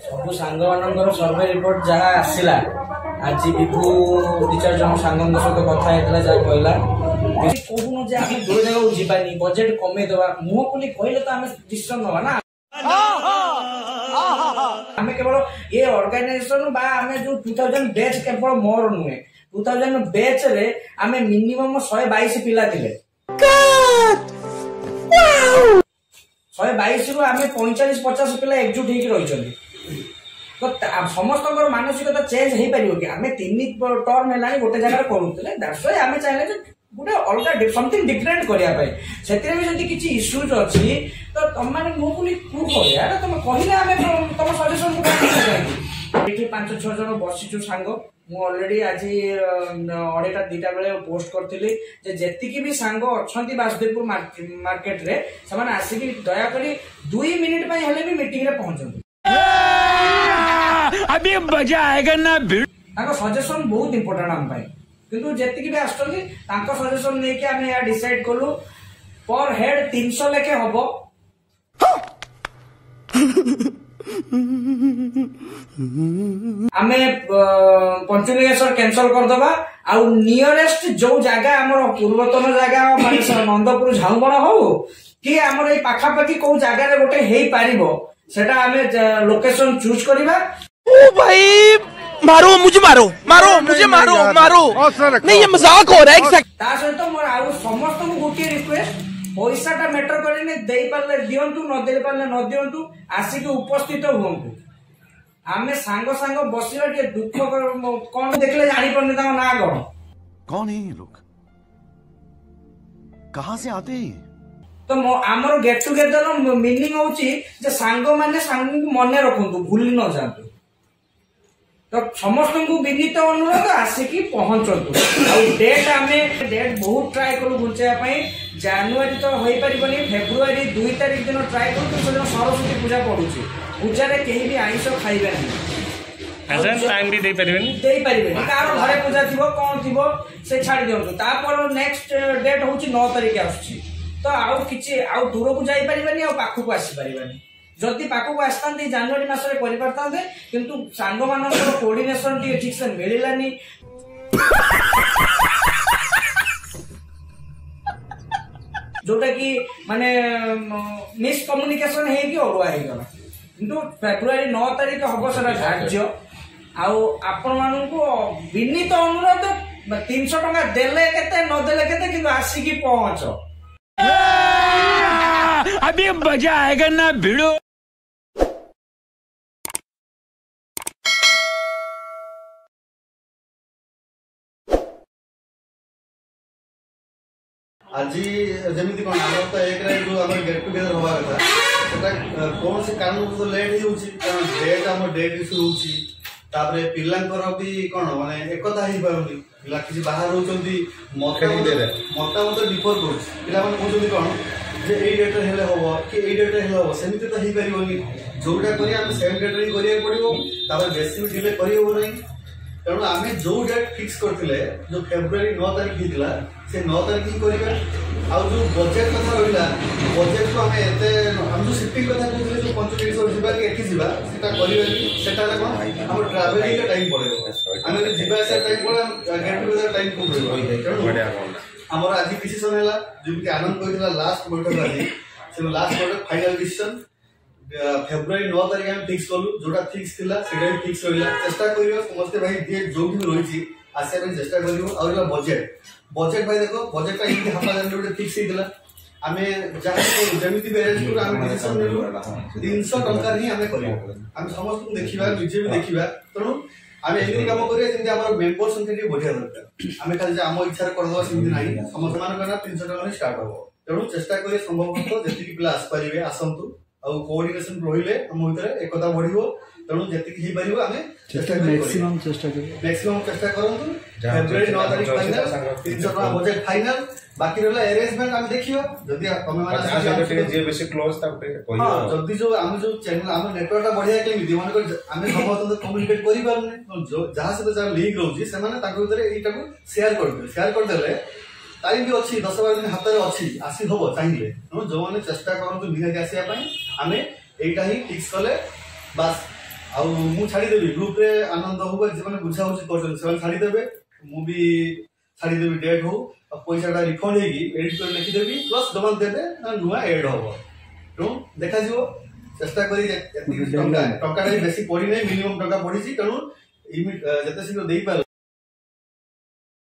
सब सांग मान सर्वे रिपोर्ट जहाँ आसला आज विभू दि चार जन सांग सहित कथा जहाँ कहला कहून जे आम दूर जगह जावानी बजेट कमेदवा मुह खुली कहले तो आम डिसीजन नवा ना आम केवल ये ऑर्गेनाइजेशन आम जो 2000 बैच केवल मोर नुहे 2000 बैच रे आम मिनिमम 122 पिला थिले 122 रु आम 45-50 पिला एकजुट होकर रही तो समस्त मानसिकता चेंज हो पार कि आम 3 टर्म है गोटे जगह करूँ आम चाहिए गोटे अलग समथिंग डिफरेंट करने से किसी इश्यूज अच्छी तो तुम मैंने मुझे बोली कह यार तुम कहले तुम सजेसन ये 5-6 जन बसीचु सांग मु ऑलरेडी आज 2:30 बेले पोस्ट करथिली जेतिकी भी सांग अछंती वासुदेवपुर मार्केट रे समान आसिकी दया करी 2 मिनिट पई हेले भी मीटिंग रे पहुंचंतु अभी मजा आएगा ना भिड़ ताको सजेशन बहुत इंपोर्टेंट हम पाई किंतु जेतिकी भी आछथि ताको सजेशन नै कि हम या डिसाइड करू पर हेड 300 लेके हबो आमे पंचलिंगेश्वर कैंसल कर दबा आउ नियरेस्ट जो जगह हमर पूर्वतन जगह माने नंदपुर झाउबण हो कि हमर ए पाखा पाखी को जगह रे गोटे हेई पारिबो सेटा आमे लोकेशन चूज करबा ओ भाई मारो मुझे नहीं ये मजाक हो रहा है ता सहित मोर आउ समस्त को गोटे रिक्वेस्ट पैसाटा मैटर करे दे पारे दिंतु न दे पारे न दिंतु आसिक उपस्थित हुंतु आमे सांग सांग बसिला के दुख कौन देखले जानी पड़ने ता ना कौन है ये लोग कहां से आते हैं तो आमर गेट टुगेदर मीनिंग होची जे सांग माने सांग को मने रखंतु भूली न जातु तो समस्त को विनीत अनुरोध आसिकी पहुंचतु आ डेट आमे डेट बहुत ट्राई करू घुंचया पई जनवरी तो होई परिबनी फेब्रुआरी 2 तारिख दिन ट्राई करू तो सरस्वती पूजा पड़ुची पूजा रे केही भी आइंस खाइबे नहीं एजन टाइम भी दे परिबेनी कार घरे पूजा थिबो कोन थिबो से छाडी दियंतु तापर नेक्स्ट डेट होची 9 तारिख आछी तो आउ किछि आउ दूर को जाई परिबनी आ पाखु को आसी परिबनी जदि पाखु आसतांती जनवरी मास रे करि परतांते किंतु सांग मानकर कोऑर्डिनेशन टी ठीक से मिलिलानी जोटा कि माने मिस कम्युनिकेशन हे कि अरुआ हे गला किंतु फेब्रुआरी 9 तारिख हबो सरा धार्य आउ आपण मानकु विनीत अनुरोध 300 टका देले केते न देले केते किंतु आसी की पहुंच अभी मजा आएगा ना भिड़ो आज जमी कौन आम तो एक जो आम गेट टुगेदर हवा कथा कौन से कारण तो लेट डेट आम डेट इश्यू होपर पिलांकर भी कौन माने एकता हो पारुनी पिला किसी बाहर रोचंती मतामत डिफर कर पिला माने कहउछंती कौन जे एई डेट रे हेले होबो कि एई डेट रे हेले होबो सेमिति तो ही परिबोनी जोटा करी हम सेम डेट रे करिया पड़िबो तापर बेसी डिले करि होबो नहीं तेणु आम जो डेट फिक्स करथिले जो फेब्रुआरी 9 तारिख हितला से 9 तारिख ही करिबा आ जो बजेट कथा रहिला बजेट को आम एते हम जो शिफ्टिंग कथा कहथिले जो पंचलिंगेश्वर जिबा कि एठी जिबा सेटा करिबेनी सेटा रे कोन हम ट्रैवलिंग के टाइम पड़ेबो आम जिबा से टाइम पड़े गेट टुगेदर टाइम को पड़ेबो हमर आज डिसीजन हैला जेमति आनंद कहिला लास्ट बैठक आज से लास्ट बैठक फाइनल डिसीजन फेब्रुआरी 9 तारिख हम फिक्स कलु जोटा फिक्स थिला सेटा फिक्स होइला चेष्टा करियो समस्त भाई जे जो भी रहिछि आसे में चेष्टा करियो और बजेट भाई देखो बजेट का इनके हाफा जन जोटे फिक्स हितला हमें जहां जेमिति अरेंज कर हम डिसीजन लेलु 300 टका ही हमें करियो हम समस्त को देखिबा निजे भी देखिबा तणु आम एमती कम करिया जेमति हमर मेंबर संख्या के बढ़िया दरकार आम खाली आम इच्छा करदवा सेमति नाही समस्त मान 300 टका स्टार्ट हो तेणु चेष्टा करिए संभव हो जेति पिला आस परिबे आसंतु और कोऑर्डिनेशन रहिले हम भीतर एकता बढ़िबो तेणु जेति ही परिबो आमे मैक्सिमम चेष्टा करंतु फेब्रुआरी 9 तारिख फाइनल 300 टका बजेट फाइनल बाकी रहला अरेंजमेंट हम देखियो जदी तमे माने जे बेसी क्लोज तापे कहियो हां जदी जो हम जो चैनल हम नेटवर्क बढ़िया के विधि माने हम समस्त कम्युनिकेट करि पारने जो जहां से जहां लिंक रहउची से माने ताको भीतर एटा को शेयर कर देले टाइम भी अच्छी 10-12 दिन हाथ में अच्छी आसी हम चाहिए जो मैंने चेष्टा करूँ निहाती आसापी आम यहीटा ही फिक्स कले बास ଆଉ ମୁଁ ଛାଡ଼ିଦେବି ଗ୍ରୁପରେ ଆନନ୍ଦ ହଉ ବା ଯେଉଁମାନେ ବୁଝାବୁଝି କରୁଛନ୍ତି ସେମାନେ ଛାଡ଼ିଦେବେ, ମୁଁ ବି ଛାଡ଼ିଦେବି ଡେଟ୍ ହଉ ଆଉ ପଇସାଟା ରିଫଣ୍ଡ ହେଇକି ଏଡିଟ୍ କରି ଲେଖିଦେବି ପ୍ଲସ୍ ଯୋଉମାନେ ଦେବେ ନୂଆ ଏଡ୍ ହବ। ତେଣୁ ଦେଖାଯିବ, ଚେଷ୍ଟା କରି ଏତିକି ଟଙ୍କାଟା ବି ବେଶୀ ପଡ଼ିନାହିଁ, ମିନିମମ୍ ଟଙ୍କା ପଡ଼ିଛି, ତେଣୁ ଯେତେ ଶୀଘ୍ର ଦେଇପାରିବ